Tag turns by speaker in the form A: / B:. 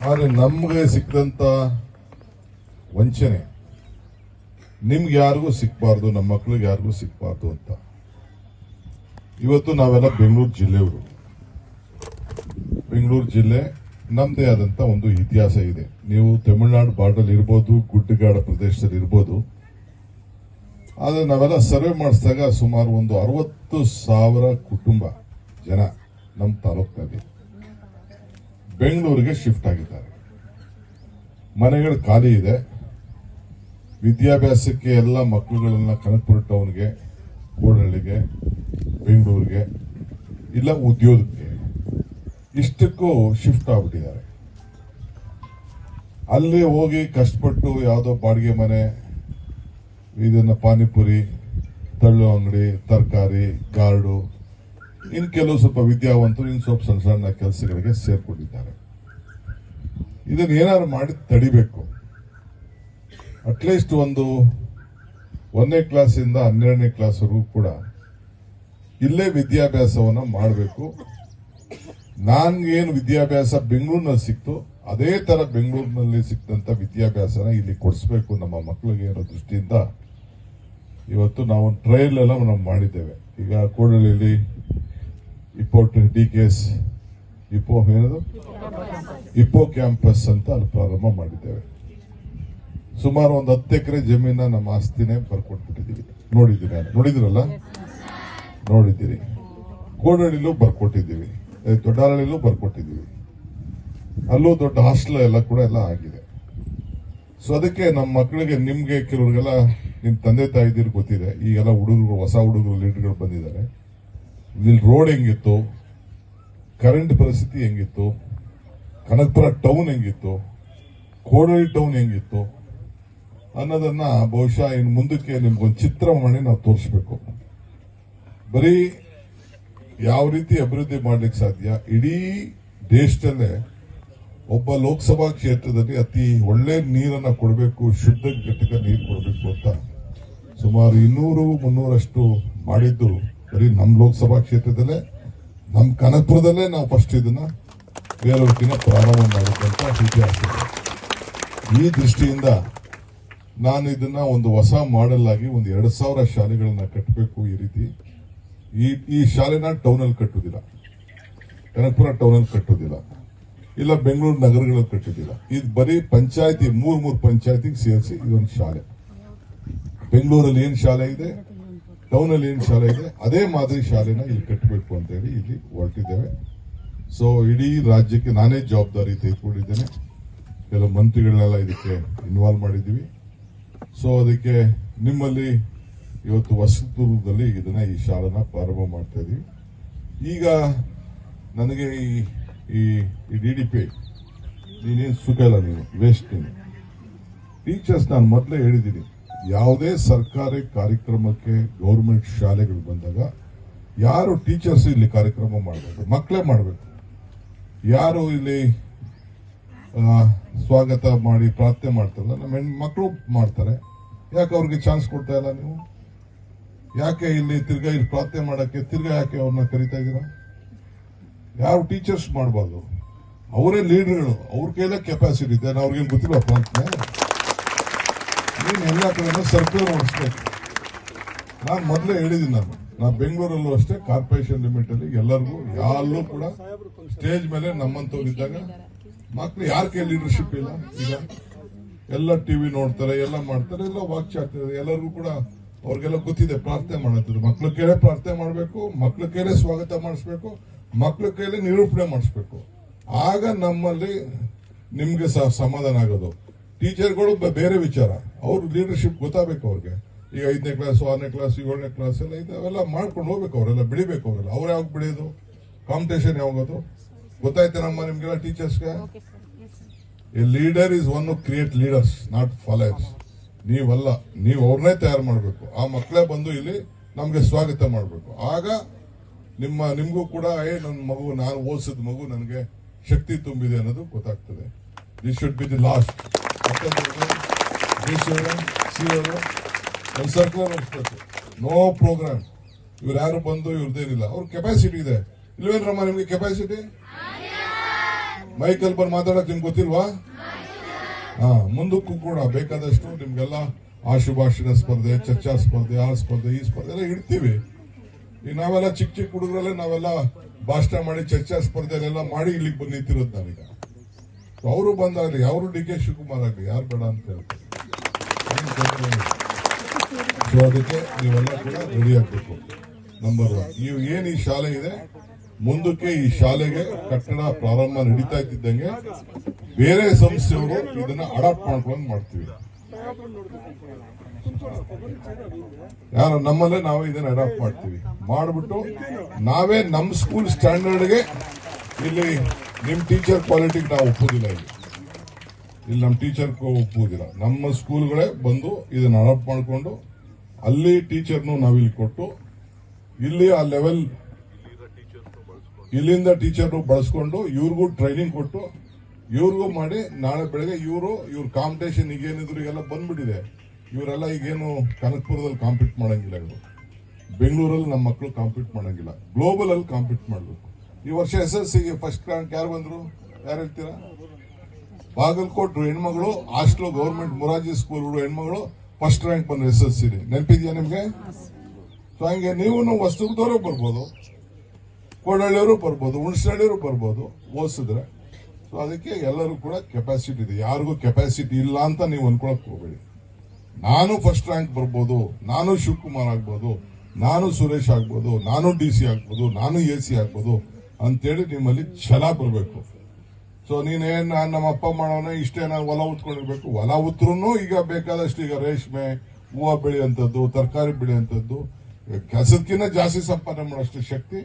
A: ಆದರೆ ನಮ್ಗೆ ಸಿಕ್ಕಂತ ವಂಚನೆ ನಿಮ್ಗೆ ಯಾರಿಗೂ ಸಿಕ್ಬಾರ್ದು, ನಮ್ಮ ಮಕ್ಳಿಗೆ ಯಾರಿಗೂ ಸಿಕ್ಬಾರ್ದು ಅಂತ ಇವತ್ತು ನಾವೆಲ್ಲ ಬೆಂಗಳೂರು ಜಿಲ್ಲೆಯವರು. ಬೆಂಗಳೂರು ಜಿಲ್ಲೆ ನಮ್ದೇ ಆದಂತ ಒಂದು ಇತಿಹಾಸ ಇದೆ. ನೀವು ತಮಿಳುನಾಡು ಬಾರ್ಡರ್ ಇರ್ಬೋದು, ಗುಡ್ಡಗಾಡ ಪ್ರದೇಶದಲ್ಲಿ ಇರ್ಬೋದು. ಆದ್ರೆ ನಾವೆಲ್ಲ ಸರ್ವೆ ಮಾಡಿಸಿದಾಗ ಸುಮಾರು ಒಂದು 60,000 ಕುಟುಂಬ ಜನ ನಮ್ಮ ತಾಲೂಕಿನಲ್ಲಿ ಬೆಂಗಳೂರಿಗೆ ಶಿಫ್ಟ್ ಆಗಿದ್ದಾರೆ. ಮನೆಗಳು ಖಾಲಿ ಇದೆ. ವಿದ್ಯಾಭ್ಯಾಸಕ್ಕೆ ಎಲ್ಲ ಮಕ್ಕಳುಗಳನ್ನ ಕನಕಪುರ ಟೌನ್ಗೆ, ಕೋಡಹಳ್ಳಿಗೆ, ಬೆಂಗಳೂರಿಗೆ ಇಲ್ಲ ಉದ್ಯೋಗಕ್ಕೆ ಇಷ್ಟಕ್ಕೂ ಶಿಫ್ಟ್ ಆಗ್ಬಿಟ್ಟಿದ್ದಾರೆ. ಅಲ್ಲಿ ಹೋಗಿ ಕಷ್ಟಪಟ್ಟು ಯಾವುದೋ ಬಾಡಿಗೆ ಮನೆ, ಇದನ್ನ ಪಾನಿಪುರಿ, ತಳ್ಳು ಅಂಗಡಿ, ತರಕಾರಿ, ಗಾರ್ಡು, ಇನ್ ಕೆಲವು ಸ್ವಲ್ಪ ವಿದ್ಯಾವಂತರು ಇನ್ ಸ್ವಲ್ಪ ಸಣ್ಣ ಸಣ್ಣ ಕೆಲಸಗಳಿಗೆ ಸೇರ್ಕೊಂಡಿದ್ದಾರೆ. ಇದನ್ನ ಏನಾದ್ರು ಮಾಡಿ ತಡಿಬೇಕು. ಅಟ್ಲೀಸ್ಟ್ ಒಂದು 1ನೇ ಕ್ಲಾಸಿಂದ 12ನೇ ಕ್ಲಾಸ್ವರೆಗೂ ಕೂಡ ಇಲ್ಲೇ ವಿದ್ಯಾಭ್ಯಾಸವನ್ನ ಮಾಡಬೇಕು. ನನ್ಗೇನು ವಿದ್ಯಾಭ್ಯಾಸ ಬೆಂಗಳೂರಿನಲ್ಲಿ ಸಿಕ್ತು ಅದೇ ತರ ಬೆಂಗಳೂರಿನಲ್ಲಿ ಸಿಕ್ತಂತ ವಿದ್ಯಾಭ್ಯಾಸನ ಇಲ್ಲಿ ಕೊಡಿಸ್ಬೇಕು ನಮ್ಮ ಮಕ್ಕಳಿಗೆ ಅನ್ನೋ ದೃಷ್ಟಿಯಿಂದ ಇವತ್ತು ನಾವು ಟ್ರಯಲ್ ಎಲ್ಲ ನಾವು ಮಾಡಿದ್ದೇವೆ. ಈಗ ಕೋಡಹಳ್ಳಿಯಲ್ಲಿ ಡಿಕೆಎಸ್ ಇಪ್ಪೋ ಕ್ಯಾಂಪಸ್ ಅಂತ ಅಲ್ಲಿ ಪ್ರಾರಂಭ ಮಾಡಿದ್ದೇವೆ. ಸುಮಾರು ಒಂದು 10 ಎಕರೆ ಜಮೀನ ನಮ್ಮ ಆಸ್ತಿನೇ ಬರ್ಕೊಟ್ಬಿಟ್ಟಿದ್ದೀವಿ. ನೋಡಿದಿರಲ್ಲ, ನೋಡಿದ್ದೀರಿ. ಕೋಡಹಳ್ಳಿಲೂ ಬರ್ಕೊಟ್ಟಿದ್ದೀವಿ, ದೊಡ್ಡಹಳ್ಳಿಲೂ ಬರ್ಕೊಟ್ಟಿದ್ದೀವಿ. ಅಲ್ಲೂ ದೊಡ್ಡ ಹಾಸ್ಟೆಲ್ ಎಲ್ಲ ಕೂಡ ಎಲ್ಲ ಆಗಿದೆ. ಸೊ ಅದಕ್ಕೆ ನಮ್ಮ ಮಕ್ಕಳಿಗೆ, ನಿಮ್ಗೆ ಕೆಲವ್ರಿಗೆಲ್ಲ ನಿಮ್ ತಂದೆ ತಾಯಿದಿರು ಗೊತ್ತಿದೆ. ಈಗೆಲ್ಲ ಹುಡುಗರು, ಹೊಸ ಹುಡುಗರು ಲೀಡರ್ಗಳು ಬಂದಿದ್ದಾರೆ. ಇಲ್ಲಿ ರೋಡ್ ಹೆಂಗಿತ್ತು, ಕರೆಂಟ್ ಪರಿಸ್ಥಿತಿ ಹೆಂಗಿತ್ತು, ಕನಕಪುರ ಟೌನ್ ಹೆಂಗಿತ್ತು, ಕೋಡಹಳ್ಳಿ ಟೌನ್ ಹೆಂಗಿತ್ತು ಅನ್ನೋದನ್ನ ಬಹುಶಃ ಇನ್ನು ಮುಂದಕ್ಕೆ ನಿಮ್ಗೊಂದು ಚಿತ್ರ ಮಾಡಿ ನಾವು ತೋರಿಸ್ಬೇಕು. ಬರೀ ಯಾವ ರೀತಿ ಅಭಿವೃದ್ಧಿ ಮಾಡ್ಲಿಕ್ಕೆ ಸಾಧ್ಯ, ಇಡೀ ದೇಶದಲ್ಲೇ ಒಬ್ಬ ಲೋಕಸಭಾ ಕ್ಷೇತ್ರದಲ್ಲಿ ಅತಿ ಒಳ್ಳೆ ನೀರನ್ನ ಕೊಡಬೇಕು, ಶುದ್ಧ ಘಟಕ ನೀರು ಕೊಡಬೇಕು ಅಂತ ಸುಮಾರು 200-300 ಮಾಡಿದ್ದು ಬರೀ ನಮ್ಮ ಲೋಕಸಭಾ ಕ್ಷೇತ್ರದಲ್ಲೇ, ನಮ್ಮ ಕನಕಪುರದಲ್ಲೇ ನಾವು ಫಸ್ಟ್ ಇದನ್ನ ಬೇರೆಯವ್ರಿಗಿಂತ ಪ್ರಾರಂಭ ಮಾಡಿದಂತ ಇತಿಹಾಸ ಇದೆ. ಈ ದೃಷ್ಟಿಯಿಂದ ನಾನು ಇದನ್ನ ಒಂದು ಹೊಸ ಮಾಡೆಲ್ ಆಗಿ ಒಂದು 2,000 ಶಾಲೆಗಳನ್ನ ಕಟ್ಟಬೇಕು. ಈ ರೀತಿ ಈ ಶಾಲೆನ ಟೌನಲ್ಲಿ ಕಟ್ಟುವುದಿಲ್ಲ, ಕನಕಪುರ ಟೌನಲ್ಲಿ ಕಟ್ಟುವುದಿಲ್ಲ, ಇಲ್ಲ ಬೆಂಗಳೂರು ನಗರಗಳಲ್ಲಿ ಕಟ್ಟುವುದಿಲ್ಲ. ಇದು ಬರೀ ಪಂಚಾಯತಿ, 3 ಪಂಚಾಯತಿಗೆ ಸೇರಿಸಿ ಇದೊಂದು ಶಾಲೆ. ಬೆಂಗಳೂರಲ್ಲಿ ಏನ್ ಶಾಲೆ ಇದೆ, ಟೌನಲ್ಲಿ ಏನ್ ಶಾಲೆ ಇದೆ, ಅದೇ ಮಾದರಿ ಶಾಲೆನ ಇಲ್ಲಿ ಕಟ್ಟಬೇಕು ಅಂತ ಹೇಳಿ ಇಲ್ಲಿ ಹೊರಟಿದ್ದೇವೆ. ಸೊ ಇಡೀ ರಾಜ್ಯಕ್ಕೆ ನಾನೇ ಜವಾಬ್ದಾರಿ ತೆಗೆದುಕೊಂಡಿದ್ದೇನೆ. ಕೆಲವು ಮಂತ್ರಿಗಳನ್ನೆಲ್ಲ ಇದಕ್ಕೆ ಇನ್ವಾಲ್ವ್ ಮಾಡಿದ್ದೀವಿ. ಸೊ ಅದಕ್ಕೆ ನಿಮ್ಮಲ್ಲಿ ಇವತ್ತು ಹೊಸದುರ್ಗದಲ್ಲಿ ಈ ಶಾಲೆನ ಪ್ರಾರಂಭ ಮಾಡ್ತಾ ಇದೀವಿ. ಈಗ ನನಗೆ ಈ DDP ನೀನೇನು ಸುಖ ಇಲ್ಲ, ನೀನು ವೇಸ್ಟ್. ನೀನು ಟೀಚರ್ಸ್ ನಾನು ಮೊದಲೇ ಹೇಳಿದ್ದೀನಿ, ಯಾವುದೇ ಸರ್ಕಾರಿ ಕಾರ್ಯಕ್ರಮಕ್ಕೆ ಗೌರ್ಮೆಂಟ್ ಶಾಲೆಗಳು ಬಂದಾಗ ಯಾರು ಟೀಚರ್ಸ್ ಇಲ್ಲಿ ಕಾರ್ಯಕ್ರಮ ಮಾಡಬೇಕು, ಮಕ್ಕಳೇ ಮಾಡಬೇಕು. ಯಾರು ಇಲ್ಲಿ ಸ್ವಾಗತ ಮಾಡಿ ಪ್ರಾರ್ಥನೆ ಮಾಡ್ತಾರಲ್ಲ, ನಮ್ಮ ಹೆಣ್ಮಕ್ಳು ಮಾಡ್ತಾರೆ. ಯಾಕೆ ಅವ್ರಿಗೆ ಚಾನ್ಸ್ ಕೊಡ್ತಾ ಇಲ್ಲ ನೀವು? ಯಾಕೆ ಇಲ್ಲಿ ತಿರ್ಗಾ ಇಲ್ಲಿ ಪ್ರಾರ್ಥನೆ ಮಾಡಕ್ಕೆ ತಿರ್ಗಾ ಯಾಕೆ ಅವ್ರನ್ನ ಕರಿತಾ ಇದ್ದೀರಾ? ಯಾವ ಟೀಚರ್ಸ್ ಮಾಡಬಾರ್ದು, ಅವರೇ ಲೀಡರ್ಗಳು, ಅವ್ರ ಕೈಲೇ ಕೆಪಾಸಿಟಿ ಇದೆ. ಅವ್ರಿಗೇನು ಗೊತ್ತಿಲ್ಲ ಪ್ರಾರ್ಥನೆ. ನೀನು ಎಲ್ಲ ಕಡೆ ಸರ್ಕ್ಯುಲರ್ ಮಾಡಿಸ್ಬೇಕು. ನಾನು ಮೊದಲೇ ಹೇಳಿದ್ದೀನಿ, ನಾನು ಬೆಂಗಳೂರಲ್ಲೂ ಅಷ್ಟೇ ಕಾರ್ಪೊರೇಷನ್ ಲಿಮಿಟ್ ಅಲ್ಲಿ ಎಲ್ಲರಿಗೂ ಯಾರಲ್ಲೂ ಕೂಡ ಸ್ಟೇಜ್ ಮೇಲೆ ನಮ್ಮಂತವ್ರು ಇದ್ದಾಗ ಮಕ್ಳು ಯಾರ ಕೈ ಲೀಡರ್ಶಿಪ್ ಇಲ್ಲ. ಈಗ ಎಲ್ಲ ಟಿವಿ ನೋಡ್ತಾರೆ, ಎಲ್ಲ ಮಾಡ್ತಾರೆ, ಎಲ್ಲ ವಾಚ್ ಆಗ್ತದೆ. ಎಲ್ಲರಿಗೂ ಕೂಡ ಅವ್ರಿಗೆಲ್ಲ ಗೊತ್ತಿದೆ ಪ್ರಾರ್ಥನೆ ಮಾಡುತ್ತಿದ್ರು. ಮಕ್ಳ ಕೈಲೇ ಪ್ರಾರ್ಥನೆ ಮಾಡಬೇಕು, ಮಕ್ಳ ಕೈಲೇ ಸ್ವಾಗತ ಮಾಡಿಸ್ಬೇಕು, ಮಕ್ಳ ಕೈಲೇ ನಿರೂಪಣೆ ಮಾಡಿಸ್ಬೇಕು. ಆಗ ನಮ್ಮಲ್ಲಿ ನಿಮ್ಗೆ ಸಮಾಧಾನ ಆಗೋದು. ಟೀಚರ್ಗಳು ಬೇರೆ ವಿಚಾರ, ಅವ್ರ ಲೀಡರ್ಶಿಪ್ ಗೊತ್ತಾಗಬೇಕು ಅವ್ರಿಗೆ. ಈಗ 5ನೇ ಕ್ಲಾಸ್, 6ನೇ ಕ್ಲಾಸ್, 7ನೇ ಕ್ಲಾಸ್ ಎಲ್ಲ ಇದಾವೆಲ್ಲ ಮಾಡ್ಕೊಂಡು ಹೋಗ್ಬೇಕು. ಅವರೆಲ್ಲ ಬೆಳಿಬೇಕು. ಅವರೆಲ್ಲ ಅವ್ರು ಯಾವಾಗ ಬೆಳೆಯೋದು, ಕಾಂಪಿಟೇಷನ್ ಯಾವಾಗೋದು ಗೊತ್ತಾಯ್ತೇನಮ್ಮ ನಿಮ್ಗೆಲ್ಲ ಟೀಚರ್ಸ್ಗೆ? A leader is one who create leaders, not followers. ನೀವಲ್ಲ, ನೀವು ಅವ್ರನ್ನೇ ತಯಾರು ಮಾಡಬೇಕು. ಆ ಮಕ್ಕಳೇ ಬಂದು ಇಲ್ಲಿ ನಮ್ಗೆ ಸ್ವಾಗತ ಮಾಡಬೇಕು. ಆಗ ನಿಮ್ಗೂ ಕೂಡ ನನ್ನ ಮಗು, ನಾನು ಓದಿಸಿದ ಮಗು ನನಗೆ ಶಕ್ತಿ ತುಂಬಿದೆ ಅನ್ನೋದು ಗೊತ್ತಾಗ್ತದೆ. This should be the last. Circular ನಡೆಸಬೇಕು, ನೋ ಪ್ರೋಗ್ರಾಮ್. ಇವ್ರು ಯಾರು ಬಂದು ಇವ್ರದ್ದೇನಿಲ್ಲ, ಅವ್ರ ಕೆಪಾಸಿಟಿ ಇದೆ. ಇಲ್ವೇನ್ರಮ್ಮ ನಿಮ್ಗೆ ಕೆಪಾಸಿಟಿ? ಮೈಕಲ್ ಬಂದು ಮಾತಾಡಕ್ ನಿಮ್ಗೆ ಗೊತ್ತಿಲ್ವಾ? ಹಾ, ಮುಂದಕ್ಕೂ ಕೂಡ ಬೇಕಾದಷ್ಟು ನಿಮ್ಗೆಲ್ಲ ಆಶುಭಾಷಣ ಸ್ಪರ್ಧೆ, ಚರ್ಚಾ ಸ್ಪರ್ಧೆ, ಆ ಸ್ಪರ್ಧೆ, ಈ ಸ್ಪರ್ಧೆ ಎಲ್ಲ ಇಡ್ತೀವಿ. ಈಗ ನಾವೆಲ್ಲ ಚಿಕ್ಕ ಚಿಕ್ಕ ಹುಡುಗರಲ್ಲೇ ನಾವೆಲ್ಲ ಭಾಷಣ ಮಾಡಿ ಚರ್ಚಾ ಸ್ಪರ್ಧೆಲೆಲ್ಲ ಮಾಡಿ ಇಲ್ಲಿಗೆ ಬಂದು ನಿಂತಿರೋದು ನಾವೀಗ. ಅವರು ಬಂದಾಗ್ಲಿ, ಅವರು ಡಿ ಕೆ ಶಿವಕುಮಾರ್ ಆಗ್ಲಿ, ಯಾರು ಬೇಡ ಅಂತ ಹೇಳ್ತಾರೆ. ಸೊ ಅದಕ್ಕೆ ನೀವೆಲ್ಲ ಕೂಡ ರೆಡಿ ಆಗ್ಬೇಕು. ನಂಬರ್ 1. ನೀವು ಏನ್ ಈ ಶಾಲೆ ಇದೆ, ಮುಂದಕ್ಕೆ ಈ ಶಾಲೆಗೆ ಕಟ್ಟಡ ಪ್ರಾರಂಭ ನಡೀತಾ ಇದ್ದಂಗೆ ಬೇರೆ ಸಂಸ್ಥೆಯವರು ಇದನ್ನ ಅಡಾಪ್ಟ್ ಮಾಡ್ಕೊಂಡು ಮಾಡ್ತೀವಿ. ಯಾರು ನಮ್ಮಲ್ಲೇ ನಾವು ಇದನ್ನ ಅಡಾಪ್ಟ್ ಮಾಡ್ತೀವಿ. ಮಾಡ್ಬಿಟ್ಟು ನಾವೇ ನಮ್ಮ ಸ್ಕೂಲ್ ಸ್ಟ್ಯಾಂಡರ್ಡ್ಗೆ ಇಲ್ಲಿ ನಿಮ್ ಟೀಚರ್ ಕ್ವಾಲಿಟಿಗೆ ನಾವು ಒಪ್ಪುದಿಲ್ಲ. ಇಲ್ಲಿ ನಮ್ಮ ಟೀಚರ್ ಒಪ್ಪುವುದಿಲ್ಲ. ನಮ್ಮ ಸ್ಕೂಲ್ಗಳೇ ಬಂದು ಇದನ್ನ ಅಡಾಪ್ಟ್ ಮಾಡ್ಕೊಂಡು ಅಲ್ಲಿ ಟೀಚರ್ನು ನಾವಿಲ್ಲಿ ಕೊಟ್ಟು ಇಲ್ಲಿ ಆ ಲೆವೆಲ್ ಇಲ್ಲಿಂದ ಟೀಚರ್ನು ಬಳಸ್ಕೊಂಡು ಇವ್ರಿಗೂ ಟ್ರೈನಿಂಗ್ ಕೊಟ್ಟು ಇವ್ರಿಗೂ ಮಾಡಿ ನಾಳೆ ಬೆಳಗ್ಗೆ ಇವ್ರ ಕಾಂಪಿಟೇಷನ್ ಈಗೇನಿದ್ರು ಈಗೆಲ್ಲ ಬಂದ್ಬಿಟ್ಟಿದೆ. ಇವರೆಲ್ಲ ಈಗೇನು ಕನಕಪುರದಲ್ಲಿ ಕಾಂಪೀಟ್ ಮಾಡಂಗಿಲ್ಲ, ಇವರು ಬೆಂಗಳೂರಲ್ಲಿ ನಮ್ಮ ಮಕ್ಕಳು ಕಾಂಪೀಟ್ ಮಾಡಂಗಿಲ್ಲ, ಗ್ಲೋಬಲ್ ಅಲ್ಲಿ ಕಾಂಪೀಟ್ ಮಾಡಬೇಕು. ಈ ವರ್ಷ SSLCಗೆ ಫಸ್ಟ್ ರ್ಯಾಂಕ್ ಯಾರು ಬಂದ್ರು? ಯಾರು ಹೇಳ್ತೀರಾ? ಬಾಗಲಕೋಟೆ ಹೆಣ್ಮಗಳು ಹಾಸ್ಟೆಲ್ ಗೌರ್ಮೆಂಟ್ ಮೊರಾರ್ಜಿ ಸ್ಕೂಲ್ಗಳು ಹೆಣ್ಮಗಳು ಫಸ್ಟ್ ರ್ಯಾಂಕ್ ಬಂದ್ರು SSLC. ನೆನಪಿದ್ಯಾ ನಿಮ್ಗೆ? ಸೊ ಹಂಗೆ ನೀವು ಹೊಸದುರ್ಗದವರು ಬರ್ಬೋದು, ಕೋಡಹಳ್ಳಿಯವರು ಬರ್ಬೋದು, ಹುಣಸಹಳ್ಳಿಯವರು ಬರ್ಬೋದು ಓದಿಸಿದ್ರೆ. ಸೊ ಅದಕ್ಕೆ ಎಲ್ಲರೂ ಕೂಡ ಕೆಪಾಸಿಟಿ ಇದೆ. ಯಾರಿಗೂ ಕೆಪಾಸಿಟಿ ಇಲ್ಲ ಅಂತ ನೀವು ಅನ್ಕೊಳಕ್ ಹೋಗಬೇಡಿ. ನಾನು ಫಸ್ಟ್ ರ್ಯಾಂಕ್ ಬರ್ಬೋದು, ನಾನು ಶಿವಕುಮಾರ್ ಆಗ್ಬೋದು, ನಾನು ಸುರೇಶ್ ಆಗ್ಬೋದು, ನಾನು DC ಆಗ್ಬೋದು, ನಾನು AC ಆಗ್ಬೋದು ಅಂತೇಳಿ ನಿಮ್ಮಲ್ಲಿ ಛಲ ಬರಬೇಕು. ಸೊ ನೀನೇನ್ ನಮ್ಮ ಅಪ್ಪ ಮಾಡೋಣ ಇಷ್ಟೇ ನಾನು ಹೊಲ ಉತ್ಕೊಂಡಿರ್ಬೇಕು. ಹೊಲ ಉತ್ರೂ ಈಗ ಬೇಕಾದಷ್ಟು ಈಗ ರೇಷ್ಮೆ, ಹೂವು ಬೆಳೆಯುವಂಥದ್ದು, ತರಕಾರಿ ಬೆಳೆಯುವಂಥದ್ದು, ಕೆಲಸಕ್ಕಿಂತ ಜಾಸ್ತಿ ಸಂಪಾದನೆ ಮಾಡೋಷ್ಟು ಶಕ್ತಿ